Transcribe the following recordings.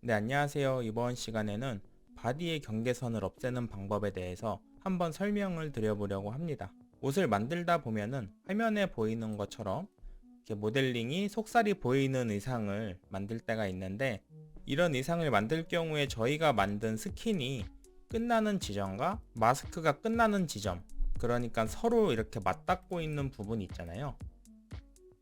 네, 안녕하세요. 이번 시간에는 바디의 경계선을 없애는 방법에 대해서 한번 설명을 드려보려고 합니다. 옷을 만들다 보면은 화면에 보이는 것처럼 이렇게 모델링이 속살이 보이는 의상을 만들 때가 있는데, 이런 의상을 만들 경우에 저희가 만든 스킨이 끝나는 지점과 마스크가 끝나는 지점, 그러니까 서로 이렇게 맞닿고 있는 부분이 있잖아요.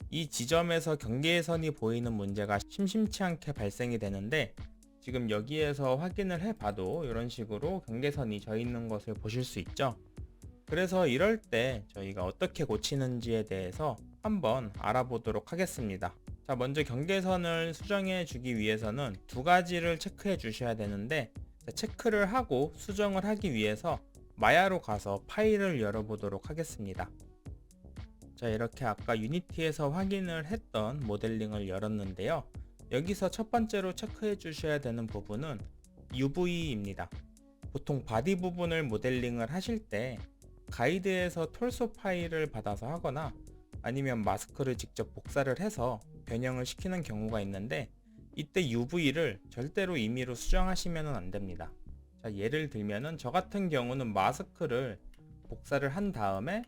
이 지점에서 경계선이 보이는 문제가 심심치 않게 발생이 되는데, 지금 여기에서 확인을 해봐도 이런 식으로 경계선이 져 있는 것을 보실 수 있죠. 그래서 이럴 때 저희가 어떻게 고치는지에 대해서 한번 알아보도록 하겠습니다. 자, 먼저 경계선을 수정해 주기 위해서는 두 가지를 체크해 주셔야 되는데, 체크를 하고 수정을 하기 위해서 마야로 가서 파일을 열어보도록 하겠습니다. 자, 이렇게 아까 유니티에서 확인을 했던 모델링을 열었는데요. 여기서 첫 번째로 체크해 주셔야 되는 부분은 UV입니다. 보통 바디 부분을 모델링을 하실 때 가이드에서 톨소 파일을 받아서 하거나 아니면 마스크를 직접 복사를 해서 변형을 시키는 경우가 있는데, 이때 UV를 절대로 임의로 수정하시면 안 됩니다. 자, 예를 들면은 저 같은 경우는 마스크를 복사를 한 다음에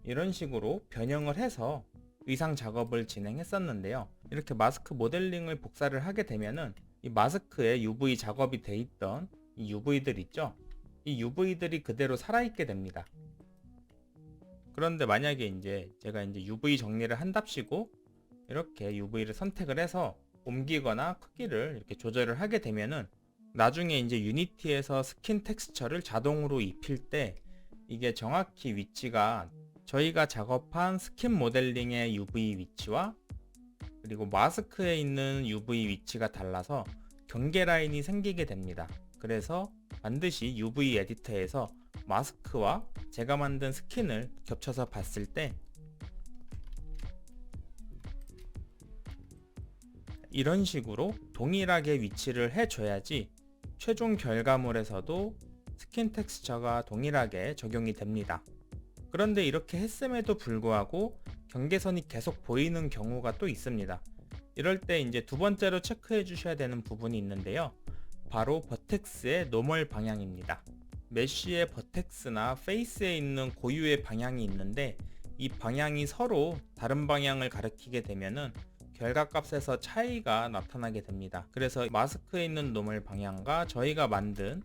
이런 식으로 변형을 해서 의상 작업을 진행했었는데요. 이렇게 마스크 모델링을 복사를 하게 되면은 이 마스크에 UV 작업이 돼 있던 이 UV들 있죠? 이 UV들이 그대로 살아있게 됩니다. 그런데 만약에 제가 UV 정리를 한답시고 이렇게 UV를 선택을 해서 옮기거나 크기를 이렇게 조절을 하게 되면은 나중에 유니티에서 스킨 텍스처를 자동으로 입힐 때 이게 정확히 위치가 저희가 작업한 스킨 모델링의 UV 위치와 그리고 마스크에 있는 UV 위치가 달라서 경계 라인이 생기게 됩니다. 그래서 반드시 UV 에디터에서 마스크와 제가 만든 스킨을 겹쳐서 봤을 때 이런 식으로 동일하게 위치를 해줘야지 최종 결과물에서도 스킨 텍스처가 동일하게 적용이 됩니다. 그런데 이렇게 했음에도 불구하고 경계선이 계속 보이는 경우가 또 있습니다. 이럴 때 두 번째로 체크해 주셔야 되는 부분이 있는데요. 바로 버텍스의 노멀 방향입니다. 메쉬의 버텍스나 페이스에 있는 고유의 방향이 있는데, 이 방향이 서로 다른 방향을 가리키게 되면은 결과값에서 차이가 나타나게 됩니다. 그래서 마스크에 있는 노멀 방향과 저희가 만든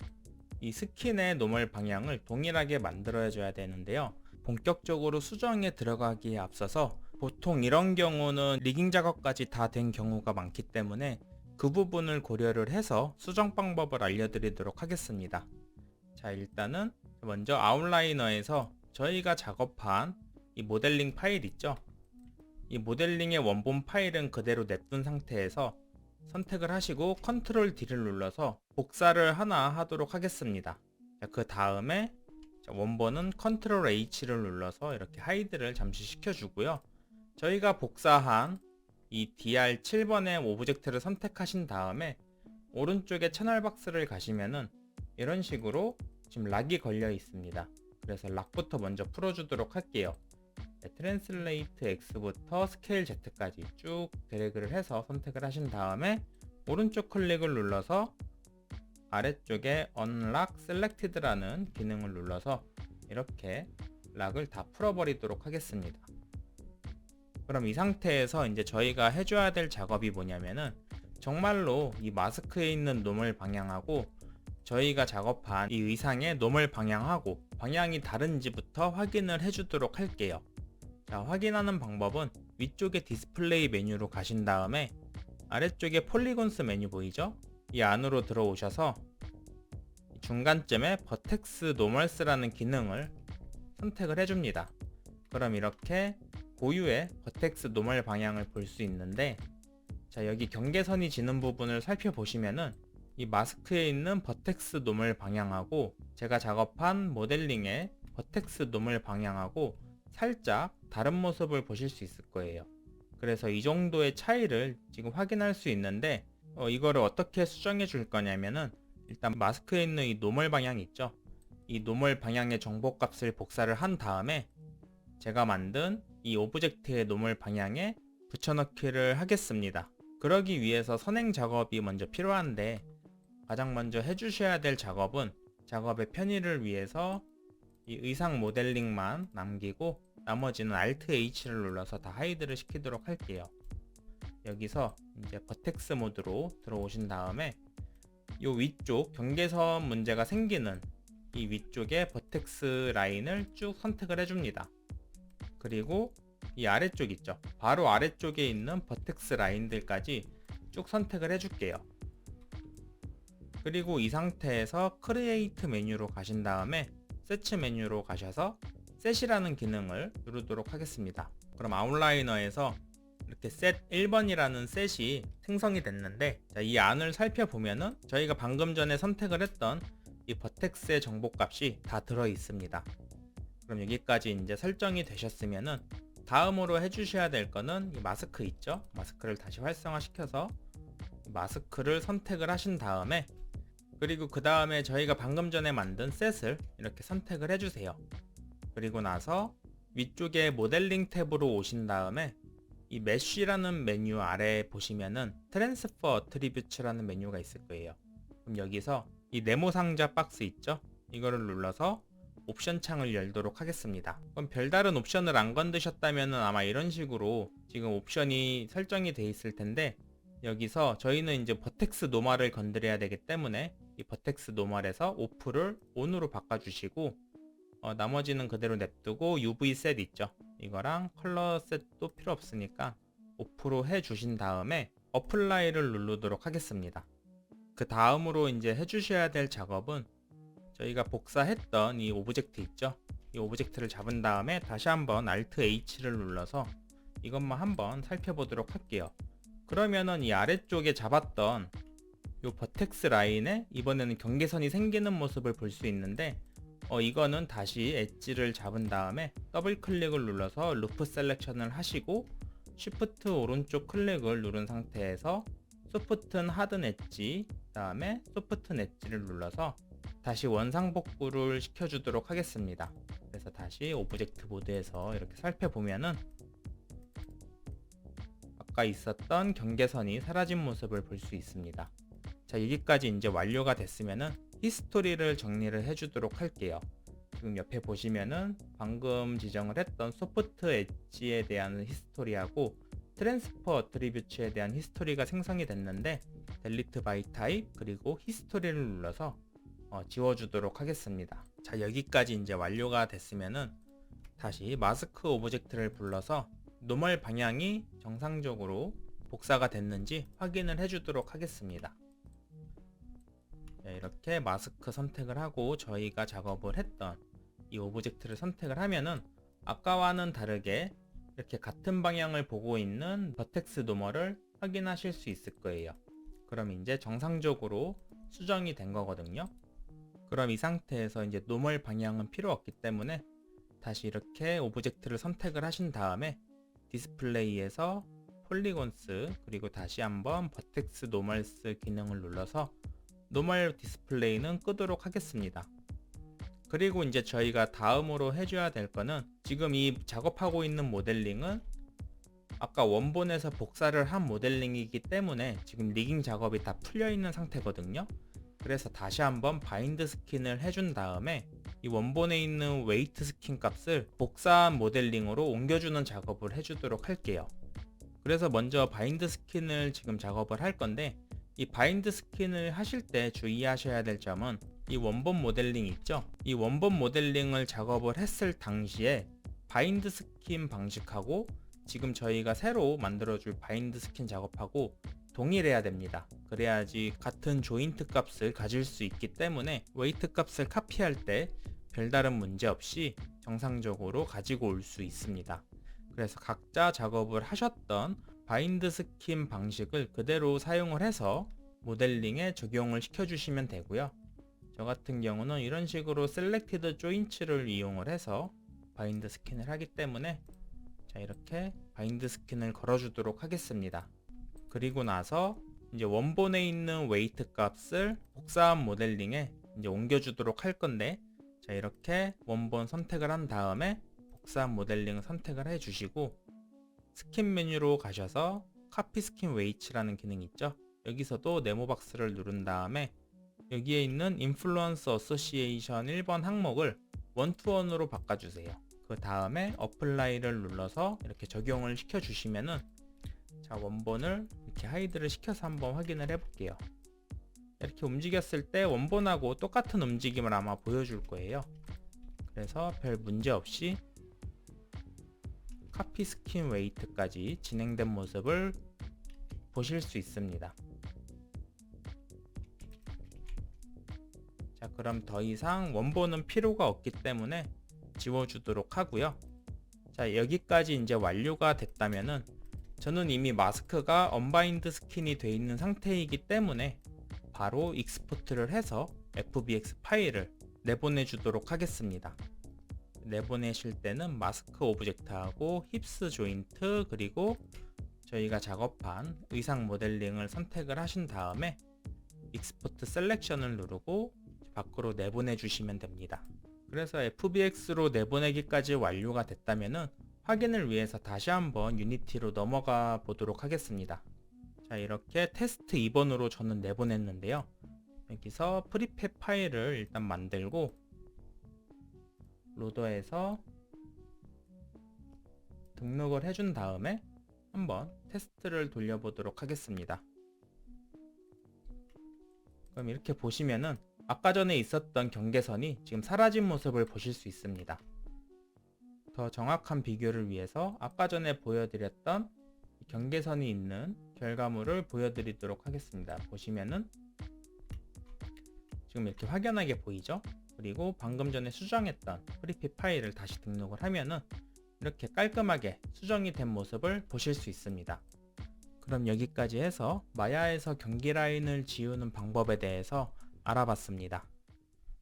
이 스킨의 노멀 방향을 동일하게 만들어 줘야 되는데요. 본격적으로 수정에 들어가기에 앞서서 보통 이런 경우는 리깅 작업까지 다 된 경우가 많기 때문에 그 부분을 고려를 해서 수정 방법을 알려드리도록 하겠습니다. 자, 일단은 먼저 아웃라이너에서 저희가 작업한 이 모델링 파일 있죠? 이 모델링의 원본 파일은 그대로 냅둔 상태에서 선택을 하시고 컨트롤 D를 눌러서 복사를 하나 하도록 하겠습니다. 그 다음에 원본은 컨트롤 H를 눌러서 이렇게 하이드를 잠시 시켜주고요. 저희가 복사한 이 DR7번의 오브젝트를 선택하신 다음에 오른쪽에 채널 박스를 가시면은 이런 식으로 지금 락이 걸려 있습니다. 그래서 락부터 먼저 풀어주도록 할게요. 트랜슬레이트 X부터 스케일 Z까지 쭉 드래그를 해서 선택을 하신 다음에 오른쪽 클릭을 눌러서 아래쪽에 Unlock Selected라는 기능을 눌러서 이렇게 락을 다 풀어버리도록 하겠습니다. 그럼 이 상태에서 저희가 해줘야 될 작업이 뭐냐면은 정말로 이 마스크에 있는 노멀 방향하고 저희가 작업한 이 의상의 노멀 방향하고 방향이 다른지부터 확인을 해주도록 할게요. 자, 확인하는 방법은 위쪽에 디스플레이 메뉴로 가신 다음에 아래쪽에 폴리곤스 메뉴 보이죠? 이 안으로 들어오셔서 중간쯤에 버텍스 노멀스라는 기능을 선택을 해줍니다. 그럼 이렇게 고유의 버텍스 노멀 방향을 볼 수 있는데, 자, 여기 경계선이 지는 부분을 살펴보시면은 이 마스크에 있는 버텍스 노멀 방향하고 제가 작업한 모델링의 버텍스 노멀 방향하고 살짝 다른 모습을 보실 수 있을 거예요. 그래서 이 정도의 차이를 지금 확인할 수 있는데, 이거를 어떻게 수정해 줄 거냐면은 일단 마스크에 있는 이 노멀 방향 있죠? 이 노멀 방향의 정보 값을 복사를 한 다음에 제가 만든 이 오브젝트의 노멀 방향에 붙여넣기를 하겠습니다. 그러기 위해서 선행 작업이 먼저 필요한데, 가장 먼저 해주셔야 될 작업은 작업의 편의를 위해서 이 의상 모델링만 남기고 나머지는 Alt H를 눌러서 다 하이드를 시키도록 할게요. 여기서 이제 버텍스 모드로 들어오신 다음에 이 위쪽 경계선 문제가 생기는 이 위쪽에 버텍스 라인을 쭉 선택을 해줍니다. 그리고 이 아래쪽 있죠, 바로 아래쪽에 있는 버텍스 라인들까지 쭉 선택을 해줄게요. 그리고 이 상태에서 크리에이트 메뉴로 가신 다음에 세츠 메뉴로 가셔서 셋이라는 기능을 누르도록 하겠습니다. 그럼 아웃라이너에서 이렇게 셋 1번이라는 셋이 생성이 됐는데, 이 안을 살펴보면은 저희가 방금 전에 선택을 했던 이 버텍스의 정보값이 다 들어 있습니다. 그럼 여기까지 이제 설정이 되셨으면은 다음으로 해주셔야 될 거는 이 마스크 있죠, 마스크를 다시 활성화시켜서 마스크를 선택을 하신 다음에, 그리고 그 다음에 저희가 방금 전에 만든 셋을 이렇게 선택을 해주세요. 그리고 나서 위쪽에 모델링 탭으로 오신 다음에 이 메쉬라는 메뉴 아래에 보시면은 트랜스퍼 어트리뷰츠라는 메뉴가 있을 거예요. 그럼 여기서 이 네모 상자 박스 있죠, 이거를 눌러서 옵션 창을 열도록 하겠습니다. 그럼 별다른 옵션을 안 건드셨다면 아마 이런 식으로 지금 옵션이 설정이 돼 있을 텐데, 여기서 저희는 이제 버텍스 노멀을 건드려야 되기 때문에 이 버텍스 노멀에서 오프를 온으로 바꿔주시고, 나머지는 그대로 냅두고 UV 셋 있죠, 이거랑 컬러 셋도 필요 없으니까 오프로 해주신 다음에 어플라이를 누르도록 하겠습니다. 그 다음으로 이제 해주셔야 될 작업은 저희가 복사했던 이 오브젝트 있죠, 이 오브젝트를 잡은 다음에 다시 한번 Alt H를 눌러서 이것만 한번 살펴보도록 할게요. 그러면은 이 아래쪽에 잡았던 이 버텍스 라인에 이번에는 경계선이 생기는 모습을 볼 수 있는데, 이거는 다시 엣지를 잡은 다음에 더블 클릭을 눌러서 루프 셀렉션을 하시고 쉬프트 오른쪽 클릭을 누른 상태에서 소프튼 하든 엣지, 그 다음에 소프튼 엣지를 눌러서 다시 원상복구를 시켜주도록 하겠습니다. 그래서 다시 오브젝트 모드에서 이렇게 살펴보면은 아까 있었던 경계선이 사라진 모습을 볼 수 있습니다. 자, 여기까지 이제 완료가 됐으면은 히스토리를 정리를 해주도록 할게요. 지금 옆에 보시면은 방금 지정을 했던 소프트 엣지에 대한 히스토리하고 트랜스퍼 어트리뷰츠에 대한 히스토리가 생성이 됐는데, 델리트 바이 타입 그리고 히스토리를 눌러서 지워주도록 하겠습니다. 자, 여기까지 이제 완료가 됐으면은 다시 마스크 오브젝트를 불러서 노멀 방향이 정상적으로 복사가 됐는지 확인을 해주도록 하겠습니다. 이렇게 마스크 선택을 하고 저희가 작업을 했던 이 오브젝트를 선택을 하면은 아까와는 다르게 이렇게 같은 방향을 보고 있는 버텍스 노멀을 확인하실 수 있을 거예요. 그럼 이제 정상적으로 수정이 된 거거든요. 그럼 이 상태에서 이제 노멀 방향은 필요 없기 때문에 다시 이렇게 오브젝트를 선택을 하신 다음에 디스플레이에서 폴리곤스 그리고 다시 한번 버텍스 노멀스 기능을 눌러서 노멀 디스플레이는 끄도록 하겠습니다. 그리고 이제 저희가 다음으로 해줘야 될 거는, 지금 이 작업하고 있는 모델링은 아까 원본에서 복사를 한 모델링이기 때문에 지금 리깅 작업이 다 풀려 있는 상태거든요. 그래서 다시 한번 바인드 스킨을 해준 다음에 이 원본에 있는 웨이트 스킨 값을 복사한 모델링으로 옮겨주는 작업을 해주도록 할게요. 그래서 먼저 바인드 스킨을 지금 작업을 할 건데, 이 바인드 스킨을 하실 때 주의하셔야 될 점은 이 원본 모델링 있죠, 이 원본 모델링을 작업을 했을 당시에 바인드 스킨 방식하고 지금 저희가 새로 만들어줄 바인드 스킨 작업하고 동일해야 됩니다. 그래야지 같은 조인트 값을 가질 수 있기 때문에 웨이트 값을 카피할 때 별다른 문제 없이 정상적으로 가지고 올 수 있습니다. 그래서 각자 작업을 하셨던 바인드 스킨 방식을 그대로 사용을 해서 모델링에 적용을 시켜주시면 되고요. 저 같은 경우는 이런 식으로 셀렉티드 조인츠를 이용을 해서 바인드 스킨을 하기 때문에 자, 이렇게 바인드 스킨을 걸어주도록 하겠습니다. 그리고 나서 이제 원본에 있는 웨이트 값을 복사한 모델링에 이제 옮겨주도록 할 건데, 자, 이렇게 원본 선택을 한 다음에 복사한 모델링 선택을 해주시고 스킨 메뉴로 가셔서 카피 스킨 웨이츠라는 기능이 있죠. 여기서도 네모 박스를 누른 다음에 여기에 있는 인플루언서 어소시에이션 1번 항목을 원투원으로 바꿔주세요. 그 다음에 어플라이를 눌러서 이렇게 적용을 시켜주시면은 자, 원본을 이렇게 하이드를 시켜서 한번 확인을 해볼게요. 이렇게 움직였을 때 원본하고 똑같은 움직임을 아마 보여줄 거예요. 그래서 별 문제 없이 카피 스킨 웨이트까지 진행된 모습을 보실 수 있습니다. 자, 그럼 더 이상 원본은 필요가 없기 때문에 지워주도록 하고요. 자, 여기까지 이제 완료가 됐다면은 저는 이미 마스크가 언바인드 스킨이 되어 있는 상태이기 때문에 바로 익스포트를 해서 FBX 파일을 내보내 주도록 하겠습니다. 내보내실 때는 마스크 오브젝트하고 힙스 조인트 그리고 저희가 작업한 의상 모델링을 선택을 하신 다음에 익스포트 셀렉션을 누르고 밖으로 내보내 주시면 됩니다. 그래서 FBX로 내보내기까지 완료가 됐다면은 확인을 위해서 다시 한번 유니티로 넘어가 보도록 하겠습니다. 자, 이렇게 테스트 2번으로 저는 내보냈는데요. 여기서 프리팹 파일을 일단 만들고 로더에서 등록을 해준 다음에 한번 테스트를 돌려보도록 하겠습니다. 그럼 이렇게 보시면은 아까 전에 있었던 경계선이 지금 사라진 모습을 보실 수 있습니다. 더 정확한 비교를 위해서 아까 전에 보여드렸던 경계선이 있는 결과물을 보여드리도록 하겠습니다. 보시면은 지금 이렇게 확연하게 보이죠? 그리고 방금 전에 수정했던 프리팹 파일을 다시 등록을 하면은 이렇게 깔끔하게 수정이 된 모습을 보실 수 있습니다. 그럼 여기까지 해서 마야에서 경기 라인을 지우는 방법에 대해서 알아봤습니다.